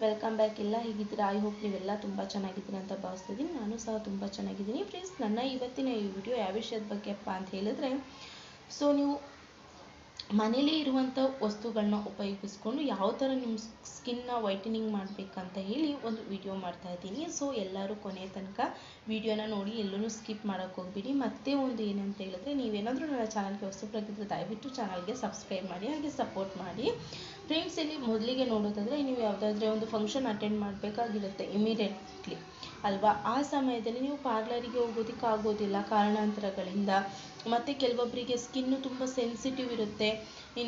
Welcome back. ಎಲ್ಲ ಹೇಗಿದ್ದೀರಾ? I hope ನೀವೆಲ್ಲ ತುಂಬ ಚೆನ್ನಾಗಿದ್ದೀರಾ ಅಂತ ಭಾವಿಸ್ತಿದ್ದೀನಿ. ನಾನು ಸಹ ತುಂಬ ಚೆನ್ನಾಗಿದ್ದೀನಿ ಫ್ರೆಂಡ್ಸ್. ನನ್ನ ಇವತ್ತಿನ ಈ ವಿಡಿಯೋ ಯಾವ ವಿಷಯದ ಬಗ್ಗೆಪ್ಪ ಅಂತ ಹೇಳಿದ್ರೆ, ಸೊ ನೀವು ಮನೇಲಿ ಇರುವಂಥ ವಸ್ತುಗಳನ್ನ ಉಪಯೋಗಿಸ್ಕೊಂಡು ಯಾವ ಥರ ನಿಮ್ಮ ಸ್ಕಿನ್ನ ವೈಟನಿಂಗ್ ಮಾಡಬೇಕಂತ ಹೇಳಿ ಒಂದು ವಿಡಿಯೋ ಮಾಡ್ತಾ ಇದ್ದೀನಿ. ಸೊ ಎಲ್ಲರೂ ಕೊನೆ ತನಕ ವಿಡಿಯೋನ ನೋಡಿ, ಎಲ್ಲೂ ಸ್ಕಿಪ್ ಮಾಡೋಕ್ಕೆ ಹೋಗ್ಬಿಡಿ. ಮತ್ತೆ ಒಂದು ಏನಂತ ಹೇಳಿದ್ರೆ, ನೀವೇನಾದರೂ ನನ್ನ ಚಾನಲ್ಗೆ ಹೊಸಬರಾಗಿದ್ದರೆ ದಯವಿಟ್ಟು ಚಾನಲ್ಗೆ ಸಬ್ಸ್ಕ್ರೈಬ್ ಮಾಡಿ, ಹಾಗೆ ಸಪೋರ್ಟ್ ಮಾಡಿ ಫ್ರೆಂಡ್ಸ್. ಇಲ್ಲಿ ಮೊದಲಿಗೆ ನೋಡೋದಾದರೆ, ನೀವು ಯಾವುದಾದ್ರೂ ಒಂದು ಫಂಕ್ಷನ್ ಅಟೆಂಡ್ ಮಾಡಬೇಕಾಗಿರುತ್ತೆ ಇಮಿಡಿಯೇಟ್ಲಿ ಅಲ್ವಾ. ಆ ಸಮಯದಲ್ಲಿ ನೀವು ಪಾರ್ಲರಿಗೆ ಹೋಗೋದಕ್ಕೆ ಆಗೋದಿಲ್ಲ ಕಾರಣಾಂತರಗಳಿಂದ. ಮತ್ತು ಕೆಲವೊಬ್ಬರಿಗೆ ಸ್ಕಿನ್ನು ತುಂಬ ಸೆನ್ಸಿಟಿವ್ ಇರುತ್ತೆ.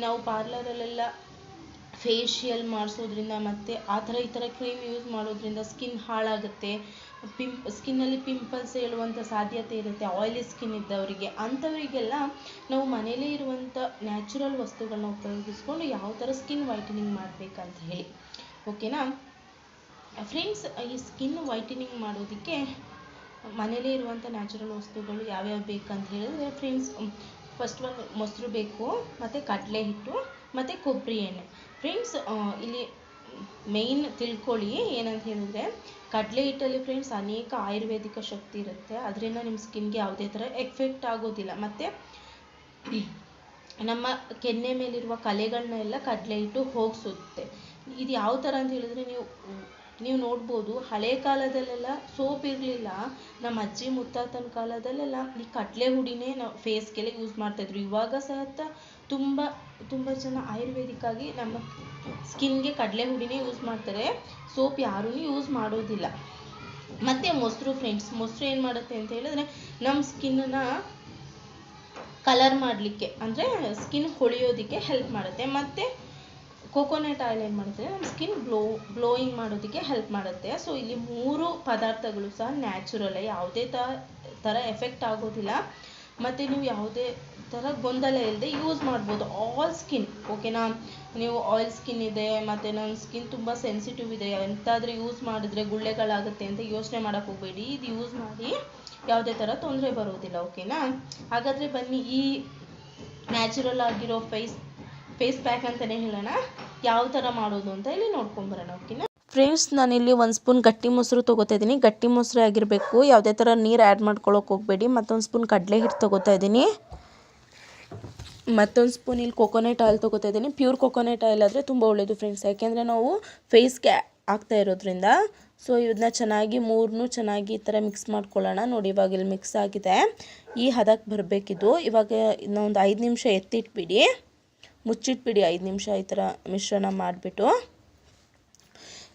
ನಾವು ಪಾರ್ಲರಲ್ಲೆಲ್ಲ ಫೇಶಿಯಲ್ ಮಾಡಿಸೋದ್ರಿಂದ ಮತ್ತು ಆ ಥರ ಈ ಥರ ಕ್ರೀಮ್ ಯೂಸ್ ಮಾಡೋದ್ರಿಂದ ಸ್ಕಿನ್ ಹಾಳಾಗುತ್ತೆ. ಸ್ಕಿನ್ನಲ್ಲಿ ಪಿಂಪಲ್ಸ್ ಹೇಳುವಂಥ ಸಾಧ್ಯತೆ ಇರುತ್ತೆ ಆಯಿಲಿ ಸ್ಕಿನ್ ಇದ್ದವರಿಗೆ. ಅಂಥವರಿಗೆಲ್ಲ ನಾವು ಮನೇಲೇ ಇರುವಂಥ ನ್ಯಾಚುರಲ್ ವಸ್ತುಗಳನ್ನ ಉಪಯೋಗಿಸ್ಕೊಂಡು ಯಾವ ಥರ ಸ್ಕಿನ್ ವೈಟನಿಂಗ್ ಮಾಡಬೇಕಂತ ಹೇಳಿ, ಓಕೆನಾ ಫ್ರೆಂಡ್ಸ್. ಈ ಸ್ಕಿನ್ ವೈಟನಿಂಗ್ ಮಾಡೋದಕ್ಕೆ ಮನೇಲೇ ಇರುವಂಥ ನ್ಯಾಚುರಲ್ ವಸ್ತುಗಳು ಯಾವ್ಯಾವ ಬೇಕಂತ ಹೇಳಿದ್ರೆ ಫ್ರೆಂಡ್ಸ್, ಫಸ್ಟ್ ಒಂದು ಮೊಸರು ಬೇಕು, ಮತ್ತು ಕಡಲೆ ಹಿಟ್ಟು, ಮತ್ತು ಕೊಬ್ಬರಿ ಎಣ್ಣೆ. ಫ್ರೆಂಡ್ಸ್ ಇಲ್ಲಿ ಮೇಯ್ನ್ ತಿಳ್ಕೊಳ್ಳಿ ಏನಂತ ಹೇಳಿದ್ರೆ, ಕಡಲೆ ಹಿಟ್ಟಲ್ಲಿ ಫ್ರೆಂಡ್ಸ್ ಅನೇಕ ಆಯುರ್ವೇದಿಕ ಶಕ್ತಿ ಇರುತ್ತೆ. ಅದರಿಂದ ನಿಮ್ಮ ಸ್ಕಿನ್ಗೆ ಯಾವುದೇ ಥರ ಎಫೆಕ್ಟ್ ಆಗೋದಿಲ್ಲ. ಮತ್ತು ನಮ್ಮ ಕೆನ್ನೆ ಮೇಲಿರುವ ಕಲೆಗಳನ್ನೆಲ್ಲ ಕಡಲೆ ಹಿಟ್ಟು ಹೋಗಿಸುತ್ತೆ. ಇದು ಯಾವ ಥರ ಅಂತ ಹೇಳಿದ್ರೆ, ನೀವು ನೋಡ್ಬೋದು, ಹಳೆ ಕಾಲದಲ್ಲೆಲ್ಲ ಸೋಪ್ ಇರಲಿಲ್ಲ. ನಮ್ಮ ಅಜ್ಜಿ ಮುತ್ತಾತನ ಕಾಲದಲ್ಲೆಲ್ಲ ಈ ಕಡಲೆ ಹುಡಿನೇ ನಾವು ಫೇಸ್ಗೆಲ್ಲ ಯೂಸ್ ಮಾಡ್ತಾಯಿದ್ರು. ಇವಾಗ ಸಹ ತುಂಬ ಜನ ಆಯುರ್ವೇದಿಕ್ಕಾಗಿ ನಮ್ಮ ಸ್ಕಿನ್ಗೆ ಕಡಲೆ ಹುಡಿನೇ ಯೂಸ್ ಮಾಡ್ತಾರೆ. ಸೋಪ್ ಯಾರೂ ಯೂಸ್ ಮಾಡೋದಿಲ್ಲ. ಮತ್ತು ಮೊಸರು ಫ್ರೆಂಡ್ಸ್, ಮೊಸರು ಏನು ಮಾಡುತ್ತೆ ಅಂತ ಹೇಳಿದ್ರೆ, ನಮ್ಮ ಸ್ಕಿನ್ನನ್ನು ಕಲರ್ ಮಾಡಲಿಕ್ಕೆ, ಅಂದರೆ ಸ್ಕಿನ್ ಹೊಳೆಯೋದಕ್ಕೆ ಹೆಲ್ಪ್ ಮಾಡುತ್ತೆ. ಮತ್ತು ಕೋಕೋನಟ್ ಆಯಿಲ್ ಏನು ಮಾಡುತ್ತೆ, ನಮ್ಮ ಸ್ಕಿನ್ ಗ್ಲೋಯಿಂಗ್ ಮಾಡೋದಕ್ಕೆ ಹೆಲ್ಪ್ ಮಾಡುತ್ತೆ. ಸೊ ಇಲ್ಲಿ 3 ಪದಾರ್ಥಗಳು ಸಹ ನ್ಯಾಚುರಲ್, ಯಾವುದೇ ಥರ ಎಫೆಕ್ಟ್ ಆಗೋದಿಲ್ಲ. ಮತ್ತು ನೀವು ಯಾವುದೇ ಥರ ಗೊಂದಲ ಇಲ್ಲದೆ ಯೂಸ್ ಮಾಡ್ಬೋದು ಆಲ್ ಸ್ಕಿನ್, ಓಕೆನಾ. ನೀವು ಆಯಿಲ್ ಸ್ಕಿನ್ ಇದೆ, ಮತ್ತು ನನ್ನ ಸ್ಕಿನ್ ತುಂಬ ಸೆನ್ಸಿಟಿವ್ ಇದೆ, ಎಂತಾದರೂ ಯೂಸ್ ಮಾಡಿದ್ರೆ ಗುಳ್ಳೆಗಳಾಗುತ್ತೆ ಅಂತ ಯೋಚನೆ ಮಾಡೋಕ್ಕೆ ಹೋಗಬೇಡಿ. ಇದು ಯೂಸ್ ಮಾಡಿ, ಯಾವುದೇ ಥರ ತೊಂದರೆ ಬರೋದಿಲ್ಲ, ಓಕೆನಾ. ಹಾಗಾದರೆ ಬನ್ನಿ, ಈ ನ್ಯಾಚುರಲ್ ಆಗಿರೋ ಫೇಸ್ ಪ್ಯಾಕ್ ಅಂತಲೇ ಹೇಳೋಣ, ಯಾವ ಥರ ಮಾಡೋದು ಅಂತ ಇಲ್ಲಿ ನೋಡ್ಕೊಂಬರೋಣ, ಓಕೆನಾ ಫ್ರೆಂಡ್ಸ್. ನಾನಿಲ್ಲಿ 1 ಸ್ಪೂನ್ ಗಟ್ಟಿ ಮೊಸರು ತೊಗೋತಾ ಇದ್ದೀನಿ. ಗಟ್ಟಿ ಮೊಸರು ಆಗಿರಬೇಕು, ಯಾವುದೇ ಥರ ನೀರು ಆ್ಯಡ್ ಮಾಡ್ಕೊಳ್ಳೋಕೆ ಹೋಗಬೇಡಿ. ಮತ್ತೊಂದು ಸ್ಪೂನ್ ಕಡಲೆ ಹಿಟ್ಟು ತೊಗೋತಾ ಇದ್ದೀನಿ. ಮತ್ತೊಂದು ಸ್ಪೂನ್ ಇಲ್ಲಿ ಕೋಕೋನಟ್ ಆಯಿಲ್ ತೊಗೋತಾ ಇದ್ದೀನಿ. ಪ್ಯೂರ್ ಕೋಕೋನಟ್ ಆಯಿಲ್ ಆದರೆ ತುಂಬ ಒಳ್ಳೆಯದು ಫ್ರೆಂಡ್ಸ್, ಯಾಕೆಂದರೆ ನಾವು ಫೇಸ್ಗೆ ಆಗ್ತಾ ಇರೋದ್ರಿಂದ. ಸೊ ಇದನ್ನ ಚೆನ್ನಾಗಿ 3 ಚೆನ್ನಾಗಿ ಈ ಥರ ಮಿಕ್ಸ್ ಮಾಡ್ಕೊಳ್ಳೋಣ. ನೋಡಿ, ಇವಾಗ ಇಲ್ಲಿ ಮಿಕ್ಸ್ ಆಗಿದೆ. ಈ ಹದಕ್ಕೆ ಬರಬೇಕಿದು. ಇವಾಗ ಇನ್ನೊಂದು 5 ನಿಮಿಷ ಎತ್ತಿಟ್ಬಿಡಿ, ಮುಚ್ಚಿಟ್ಬಿಡಿ 5 ನಿಮಿಷ. ಈ ಥರ ಮಿಶ್ರಣ ಮಾಡಿಬಿಟ್ಟು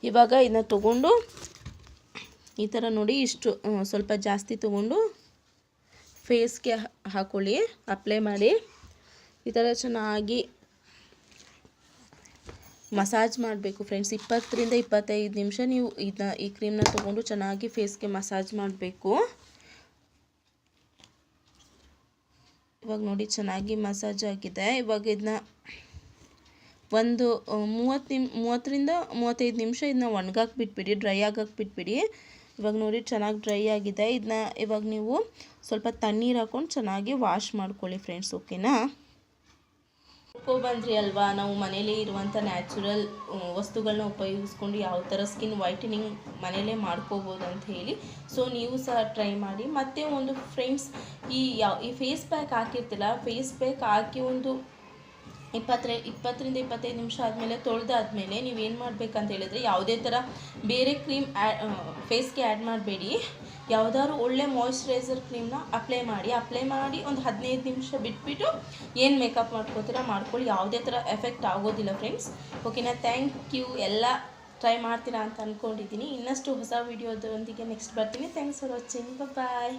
ಇವಾಗ ಇದನ್ನ ತೊಗೊಂಡು ಈ ಥರ ನೋಡಿ, ಇಷ್ಟು ಸ್ವಲ್ಪ ಜಾಸ್ತಿ ತೊಗೊಂಡು ಫೇಸ್ಗೆ ಹಾಕ್ಕೊಳ್ಳಿ, ಅಪ್ಲೈ ಮಾಡಿ. ಈ ಥರ ಚೆನ್ನಾಗಿ ಮಸಾಜ್ ಮಾಡಬೇಕು ಫ್ರೆಂಡ್ಸ್. 20 ರಿಂದ 25 ನಿಮಿಷ ನೀವು ಈ ಕ್ರೀಮ್ನ ತೊಗೊಂಡು ಚೆನ್ನಾಗಿ ಫೇಸ್ಗೆ ಮಸಾಜ್ ಮಾಡಬೇಕು. ಇವಾಗ ನೋಡಿ, ಚೆನ್ನಾಗಿ ಮಸಾಜ್ ಆಗಿದೆ. ಇವಾಗ ಇದನ್ನ ಒಂದು 30 ರಿಂದ 35 ನಿಮಿಷ ಇದನ್ನ ಒಣಗಾಕಿ ಬಿಟ್ಬಿಡಿ, ಡ್ರೈ ಆಗಕ್ಕೆ ಬಿಟ್ಬಿಡಿ. ಇವಾಗ ನೋಡಿ ಚೆನ್ನಾಗಿ ಡ್ರೈ ಆಗಿದೆ. ಇದನ್ನ ಇವಾಗ ನೀವು ಸ್ವಲ್ಪ ತಣ್ಣೀರು ಹಾಕ್ಕೊಂಡು ಚೆನ್ನಾಗಿ ವಾಶ್ ಮಾಡ್ಕೊಳ್ಳಿ ಫ್ರೆಂಡ್ಸ್, ಓಕೆನಾ. ಬಂದ್ರಿ ಅಲ್ವಾ, ನಾವು ಮನೇಲೇ ಇರುವಂಥ ನ್ಯಾಚುರಲ್ ವಸ್ತುಗಳನ್ನ ಉಪಯೋಗಿಸ್ಕೊಂಡು ಯಾವ ಥರ ಸ್ಕಿನ್ ವೈಟನಿಂಗ್ ಮನೇಲೇ ಮಾಡ್ಕೋಬೋದು ಅಂತ ಹೇಳಿ. ಸೊ ನೀವು ಸಹ ಟ್ರೈ ಮಾಡಿ. ಮತ್ತು ಒಂದು ಫ್ರೆಂಡ್ಸ್, ಈ ಫೇಸ್ ಪ್ಯಾಕ್ ಹಾಕಿರ್ತಿಲ್ಲ, ಫೇಸ್ ಪ್ಯಾಕ್ ಹಾಕಿ ಒಂದು 20 ರಿಂದ 25 ನಿಮಿಷ ಆದಮೇಲೆ ತೊಳೆದಾದ್ಮೇಲೆ ನೀವೇನು ಮಾಡಬೇಕಂತ ಹೇಳಿದ್ರೆ, ಯಾವುದೇ ಥರ ಬೇರೆ ಕ್ರೀಮ್ ಫೇಸ್ಗೆ ಆ್ಯಡ್ ಮಾಡಬೇಡಿ. ಯಾವುದಾದ್ರು ಒಳ್ಳೆ ಮಾಯಿಶ್ಚರೈಸರ್ ಕ್ರೀಮ್ನ ಅಪ್ಲೈ ಮಾಡಿ ಒಂದು 15 ನಿಮಿಷ ಬಿಟ್ಬಿಟ್ಟು ಏನು ಮೇಕಪ್ ಮಾಡ್ಕೋತೀರಾ ಮಾಡ್ಕೊಳ್ಳಿ. ಯಾವುದೇ ಥರ ಎಫೆಕ್ಟ್ ಆಗೋದಿಲ್ಲ ಫ್ರೆಂಡ್ಸ್, ಓಕೆನಾ. Thank you. ಎಲ್ಲ ಟ್ರೈ ಮಾಡ್ತೀರಾ ಅಂತ ಅಂದ್ಕೊಂಡಿದ್ದೀನಿ. ಇನ್ನಷ್ಟು ಹೊಸ ವಿಡಿಯೋದೊಂದಿಗೆ ನೆಕ್ಸ್ಟ್ ಬರ್ತೀನಿ. Thanks for watching, bye.